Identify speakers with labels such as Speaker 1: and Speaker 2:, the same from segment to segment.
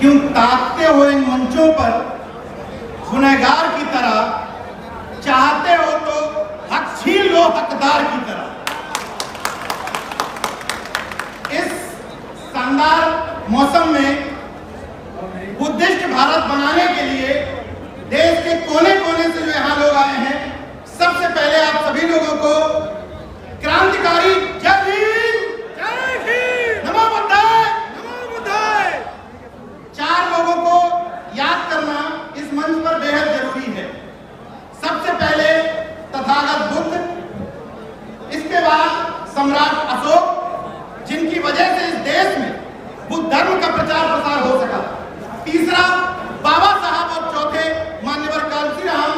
Speaker 1: क्यों ताकते हो इन मंचों पर गुनहगार की तरह, चाहते हो तो हक छीन लो हकदार की तरह। इस शानदार मौसम में बुद्धिस्ट भारत बनाने के लिए देश के कोने कोने से जो यहाँ लोग आए हैं, सबसे पहले आप सभी लोगों को क्रांतिकारी जय भीम, नमो बुद्धाय, चार लोगों को याद करना इस मंच पर बेहद जरूरी है। सबसे पहले तथागत बुद्ध, इसके बाद सम्राट अशोक, जिनकी वजह से इस देश में बुद्ध धर्म का प्रचार प्रसार हो सका। तीसरा बाबा साहब और चौथे मान्यवर कालसी राम,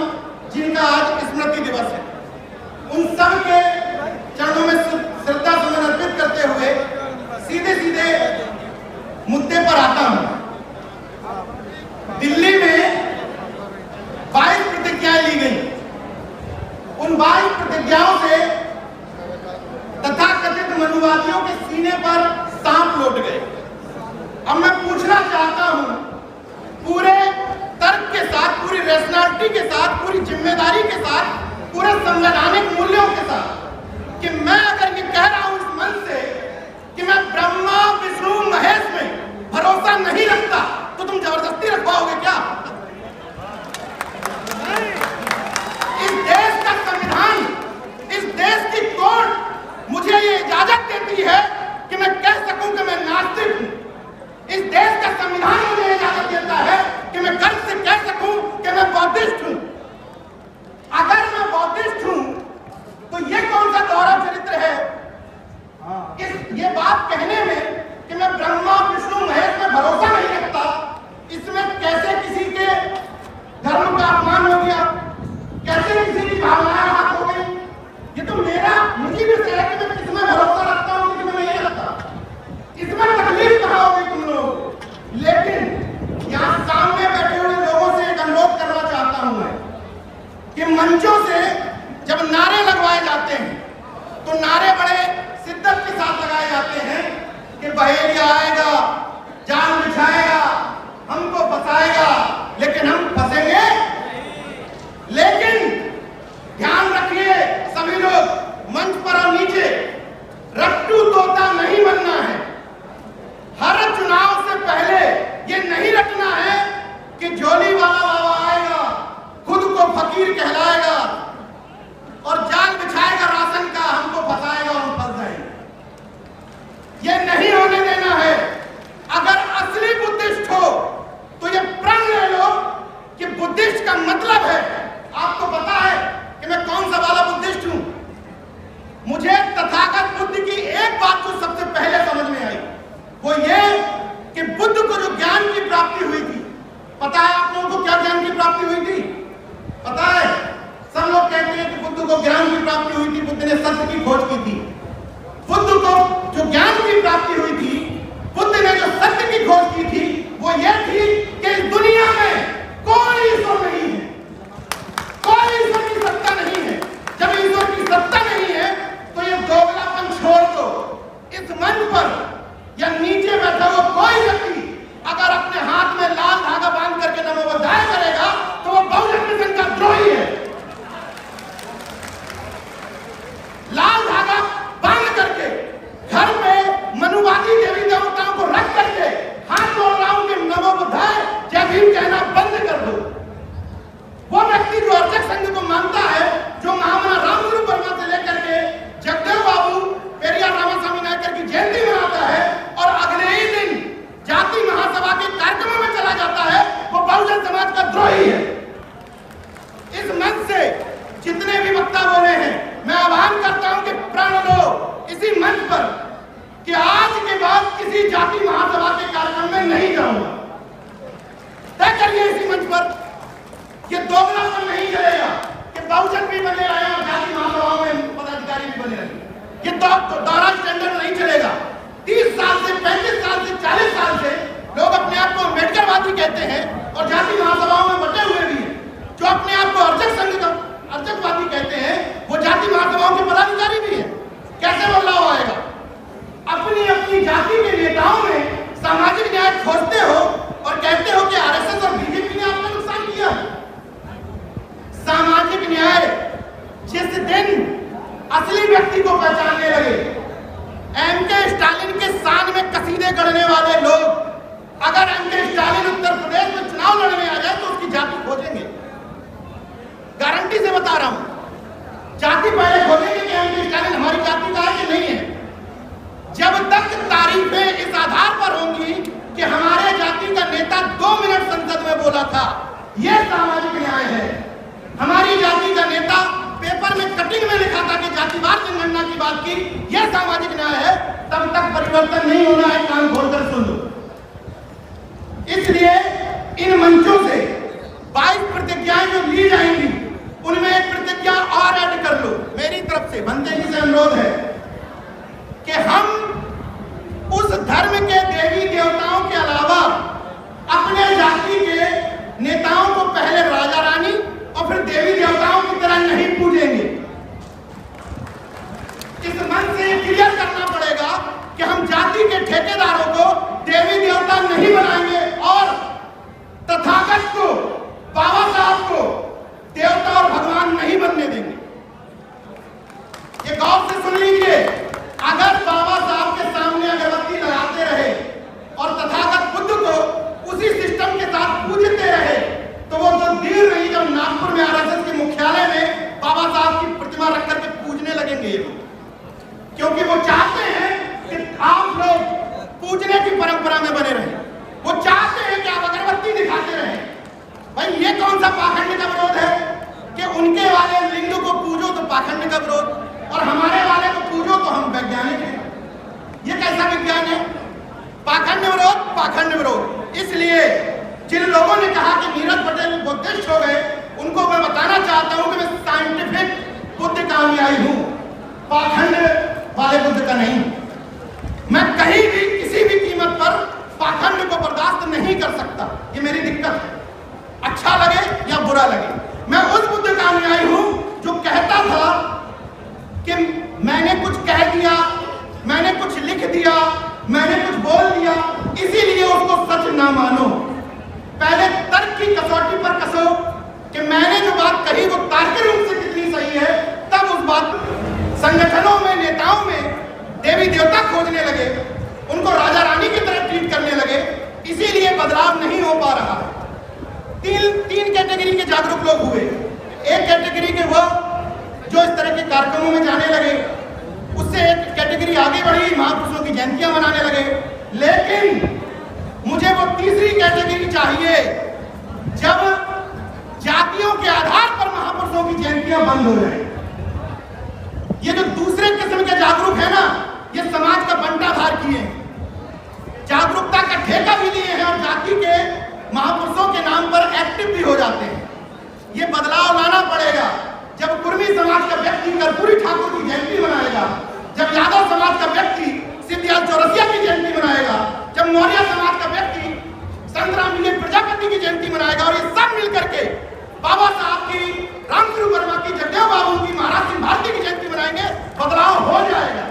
Speaker 1: जिनका आज स्मृति दिवस है। उन सब के चरणों में श्रद्धा सुमन अर्पित करते हुए सीधे सीधे मुद्दे पर आता हूं। दिल्ली में 22 प्रतिज्ञाएं ली गई। उन 22 प्रतिज्ञाओं से तथाकथित मनुवादियों के सीने पर सांप लौट गए। अब मैं पूछना चाहता हूं, पूरे तर्क के साथ, पूरी रैशनैलिटी के साथ, पूरी जिम्मेदारी के साथ, पूरे संवैधानिक मूल्यों के साथ, कि मैं अगर ये कह रहा हूं इस मंच से कि मैं ब्रह्मा विष्णु महेश में भरोसा नहीं रखता, तो तुम जबरदस्ती रखवाओगे क्या? इस देश का संविधान, इस देश की कोर्ट मुझे ये इजाजत देती है कि मैं कह सकूं कि मैं नास्तिक हूं। इस देश का संविधान मुझे इजाजत देता है कि मैं गर्व से कह सकूं कि मैं बौद्धिस्ट हूं। अगर मैं बौद्धिस्ट हूं तो ये कौन सा दोहरा चरित्र है ये बात कहने में कि मैं ब्रह्मा विष्णु महेश में भरोसा नहीं रखता? इसमें कैसे किसी के धर्म का अपमान हो गया, कैसे किसी की भावनाएं हाथ हो गई? ये तो मुझे भी है कि मैं किसमें भरोसा रखता हूं, किसमें नहीं रखता। इसमें तकलीफ कहां हो गई तुम लोग? लेकिन यहां सामने बैठे हुए लोगों से एक अनुरोध करना चाहता हूं मैं कि मंचों से जब नारे लगवाए जाते हैं तो नारे बड़े शिद्दत के साथ लगाए जाते हैं कि बहेलिया आएगा, जाल बिछाएगा, हमको फंसाएगा, लेकिन हम फंसेंगे। लेकिन ध्यान रखिए सभी लोग, मंच पर और नीचे, रट्टू तोता नहीं बनना है। हर चुनाव से पहले ये नहीं रखना है कि झोली वाला बाबा आएगा, खुद को फकीर कहलाएगा और जाल बिछाएगा राशन का, हमको फंसाएगा और हम फंस जाएंगे। ये नहीं होने देना है। अगर असली बुद्धिस्ट हो तो ये प्रण ले लो कि बुद्धिस्ट का मतलब है, आपको पता है कि मैं कौन सा वाला बुद्धिस्ट हूं। मुझे तथागत बुद्ध की एक बात जो सबसे पहले समझ में आई, वो ये कि बुद्ध को जो ज्ञान की प्राप्ति हुई थी, पता है आप लोगों को क्या ज्ञान की प्राप्ति हुई थी? पता है? सब लोग कहते हैं कि बुद्ध को ज्ञान की प्राप्ति हुई थी, बुद्ध ने सत्य की खोज की थी। बुद्ध को जो ज्ञान की प्राप्ति हुई थी, बुद्ध ने जो सत्य की खोज की थी, वो ये थी कि इस दुनिया में कोई ईश्वर नहीं है, कोई ईश्वर की सत्ता नहीं है। जब ईश्वर की सत्ता नहीं है तो ये दोगलापन छोड़ दो। इस मंच पर या नीचे बैठा हुआ कोई व्यक्ति अगर अपने हाथ में लाल धागा बांध करके नमो बुद्धाय करेगा तो वो बहुजन मिशन का द्रोही है। लाल धागा बांध करके घर में मनुवादी देवी देवताओं को रख करके हाथ जोड़ रहा हूं कि नमो बुद्धाय जय भीम कहना बंद कर दो। वो व्यक्ति जो अर्चक संघ को मानता है, जो महामना रामस्वरूप वर्मा से लेकर के जगदेव बाबू पेरियार रामास्वामी नायकर की जयंती मनाता है और अगले ही दिन जाति महासभा के कार्यक्रमों में चला जाता है, वो बहुजन समाज का द्रोही है। इस मंच से जितने भी वक्ता बोले हैं, मैं आह्वान करता हूं कि प्रण लो इसी मंच पर कि आज के बाद किसी जाति महासभा के कार्यक्रम में नहीं जाऊंगा। तय करिए इसी मंच पर, ये दोगलापन नहीं चलेगा कि बहुजन भी बने रहे और जाति महासभाओं में पदाधिकारी भी बने रहे। ये दोहरा स्टैंडर्ड नहीं चलेगा। 30 साल से, 35 साल से, 40 साल से लोग अपने आप को अम्बेडकरवादी कहते हैं और जाति महासभाओं में बटे हुए भी हैं। जो अपने आप को अर्चकवादी कहते हैं, वो जाति महासभाओं के पदाधिकारी भी हैं। कैसे बदलाव आएगा? अपनी अपनी जिस दिन असली व्यक्ति को पहचानने लगे, एमके स्टालिन के शान में कसीदे गढ़ने वाले लोग अगर एमके स्टालिन उत्तर प्रदेश में चुनाव लड़ने आ जाए तो उसकी जाति खोजेंगे। गारंटी से बता रहा हूं, जाति पहले खोजेंगे कि एमके स्टालिन हमारी जाति का है कि नहीं है। जब तक तारीफें इस आधार पर होंगी कि हमारे जाति का नेता 2 मिनट संसद में बोला था, यह सामाजिक न्याय है। हमारी जाति का नेता पेपर में कटिंग में लिखा था कि जातिवार जनगणना की बात की, यह सामाजिक न्याय है, तब तक परिवर्तन नहीं होना है। कान खोलकर सुन लो। इसलिए इन मंचों से 22 प्रतिज्ञाएं जो ली जाएंगी, उनमें एक प्रतिज्ञा और ऐड कर लो। मेरी तरफ से बंदे जी से अनुरोध है कि हम उस धर्म के देवी देवताओं के अलावा अपने जाति के नेताओं को पहले राजा रानी और फिर देवी देवताओं की तरह नहीं पूजेंगे। इस मन से क्लियर करना पड़ेगा कि हम जाति के ठेकेदारों को देवी देवता नहीं बनाएंगे और तथागत को, बाबा साहब को देवता और भगवान नहीं बनने देंगे। ये गौर से सुन लीजिए, अगर बाबा साहब के सामने अगरबत्ती लगाते रहे और तथागत बुद्ध को उसी सिस्टम के साथ पूजते रहे तो वो तो देर नहीं जब नागपुर में आरएसएस के मुख्यालय में बाबा साहब की प्रतिमा रख करके पूजने लगेंगे ये लोग, क्योंकि वो चाहते हैं कि आप लोग पूजने की परंपरा में बने रहें। वो चाहते हैं कि आप अगरबत्ती दिखाते रहें। भाई ये कौन सा पाखंड का विरोध है कि उनके वाले लिंग को पूजो तो पाखंड का विरोध और हमारे वाले को पूजो तो हम वैज्ञानिक हैं। ये कैसा विज्ञान है? पाखंड विरोध, पाखंड विरोध। इसलिए जिन लोगों ने कहा कि नीरज पटेल बुद्धिस्ट हो गए, उनको मैं बताना चाहता हूं कि मैं साइंटिफिक बुद्ध का अनुयायी हूं, पाखंड वाले बुद्ध का नहीं। मैं कहीं भी किसी भी कीमत पर पाखंड को बर्दाश्त नहीं कर सकता। ये मेरी दिक्कत है, अच्छा लगे या बुरा लगे। मैं उस बुद्ध का अनुयायी हूं जो कहता था कि मैंने कुछ कह दिया, मैंने कुछ लिख दिया, मैंने कुछ बोल दिया, इसीलिए उसको सच ना मानो। पहले तर्क की कसौटी पर कसो कि मैंने जो बात कही वो तार्किक रूप से कितनी सही है, तब उस बात। संगठनों में, नेताओं में देवी देवता खोजने लगे, उनको राजा रानी की तरह ट्रीट करने लगे, इसीलिए बदलाव नहीं हो पा रहा। तीन कैटेगरी के जागरूक लोग हुए। एक कैटेगरी के वो जो इस तरह के कार्यक्रमों में जाने लगे, उससे एक कैटेगरी आगे बढ़ी, महापुरुषों की जयंतियां मनाने लगे। लेकिन मुझे वो तीसरी कैटेगरी चाहिए जब जातियों के आधार पर महापुरुषों की जयंतियां बंद हो जाए। ये जो दूसरे किस्म के जागरूक है ना, ये समाज का बंटाधार किए हैं, जागरूकता का ठेका भी लिए हैं और जाति के महापुरुषों के नाम पर एक्टिव भी हो जाते हैं। ये बदलाव लाना पड़ेगा। जब कुर्मी समाज का व्यक्ति कर्पूरी ठाकुर की जयंती मनाएगा, जब यादव समाज का व्यक्ति सिद्धिलाल चौरसिया की जयंती मनाएगा, जब मौर्य समाज का व्यक्ति संतराम विजय प्रजापति की जयंती मनाएगा और ये सब मिलकर के बाबा साहब की, रामस्वरूप वर्मा की, जगदेव बाबू की, महाराज सिंह भारती की जयंती मनाएंगे, बदलाव हो जाएगा।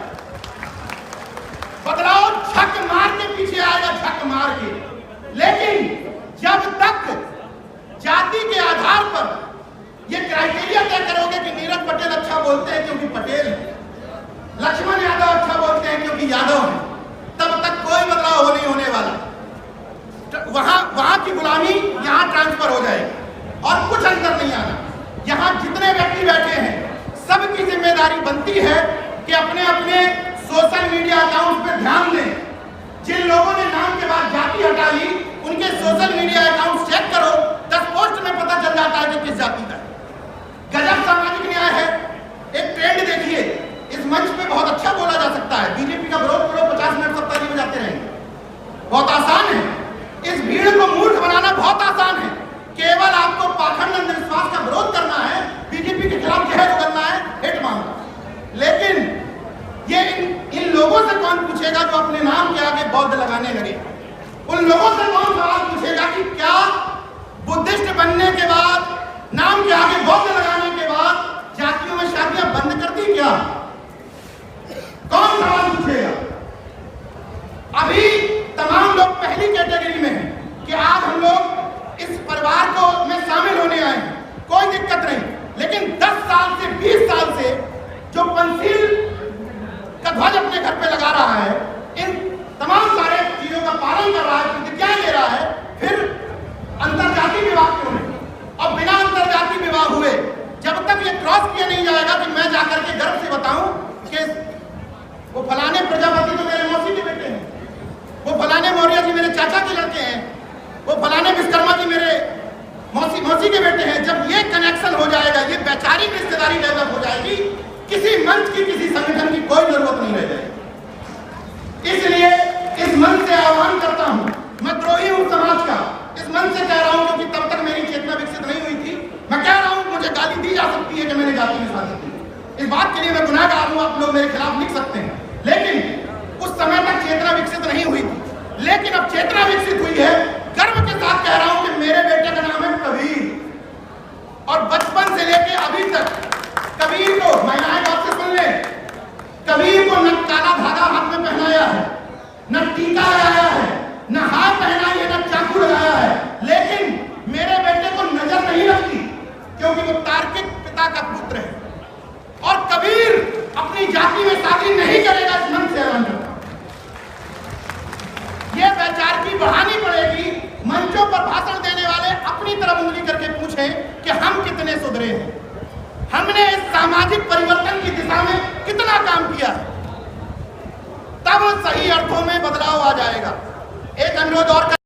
Speaker 1: बदलाव झक मार के पीछे आएगा, झक मार के। लेकिन जब तक जाति के आधार पर ये क्राइटेरिया तय करोगे कि नीरज पटेल अच्छा बोलते हैं क्योंकि पटेल है, लक्ष्मण यादव अच्छा बोलते हैं क्योंकि यादव है, तब तक कोई बदलाव नहीं होने वाला। वहां की गुलामी यहां ट्रांसफर हो जाएगी और कुछ अंतर नहीं आना। यहां जितने व्यक्ति बैठे हैं, सबकी जिम्मेदारी बनती है कि अपने अपने सोशल मीडिया अकाउंट पे ध्यान दें। जिन लोगों ने नाम के बाद जाति हटा ली, उनके सोशल मीडिया अकाउंट चेक करो, 10 पोस्ट में पता चल जाता है कि किस जाति का है। गजब सामाजिक न्याय है। एक ट्रेंड देखिए, इस मंच पे बहुत अच्छा बोला जा सकता है, बीजेपी का विरोध करो, 50 मिनट सब ताली बजाते रहेंगे, बहुत आसान है। इस भीड़ को मूर्ख बनाना बहुत आसान है। केवल आपको पाखंड अंधविश्वास का विरोध करना है, बीजेपी के खिलाफ जहर उगलना है, हिट मांगना। लेकिन ये इन लोगों से कौन पूछेगा जो अपने नाम के आगे बौद्ध लगाने लगे? उन लोगों से कौन सवाल पूछेगा कि क्या बुद्धिस्ट बनने के बाद, नाम के आगे बौद्ध लगाने के बाद जातियों में शादियां बंद कर दी क्या? कौन सवाल पूछेगा? अभी तमाम लोग पहली कैटेगरी में हैं कि आज हम लोग इस परिवार को में शामिल होने आए हैं, कोई दिक्कत नहीं। लेकिन 10 साल से 20 साल से मौसी के बेटे हैं, जब ये कनेक्शन हो जाएगा, ये वैचारिक रिश्तेदारी डेवलप हो जाएगी, किसी मंच की, किसी संगठन की कोई जरूरत नहीं रह जाएगी। इसलिए इस मंच से आह्वान करता हूं, मैं द्रोही हूं समाज का, इस मंच से कह रहा हूं क्योंकि तब तक मेरी चेतना विकसित नहीं हुई थी। मैं कह रहा हूं मुझे गाली दी जा सकती है कि मैंने जाति में शादी की, इस बात के लिए मैं गुनाहगार हूं, आप लोग मेरे खिलाफ लिख सकते हैं, लेकिन उस समय तक चेतना विकसित नहीं हुई थी। लेकिन अब चेतना विकसित हुई है, गर्व के साथ कह रहा हूं कि मेरे बेटे का नाम है कबीर, और बचपन से लेके अभी तक कबीर को, महिलाएं बात से सुन ले, कबीर को न काला धागा हाथ में पहनाया है, न टीका लगाया है, न हाथ पहनाई है, न चाकू लगाया है, लेकिन मेरे बेटे को नजर नहीं लगती क्योंकि वो तार्किक पिता का पुत्र है। और कबीर अपनी जाति में शादी नहीं करेगा, इस मन से ऐलान करता हूं। ये वैचारिकी बढ़ानी पड़ेगी। मंचों पर भाषण देने वाले अपनी तरफ उंगली करके पूछें कि हम कितने सुधरे हैं, हमने इस सामाजिक परिवर्तन की दिशा में कितना काम किया है, तब सही अर्थों में बदलाव आ जाएगा। एक अनुरोध और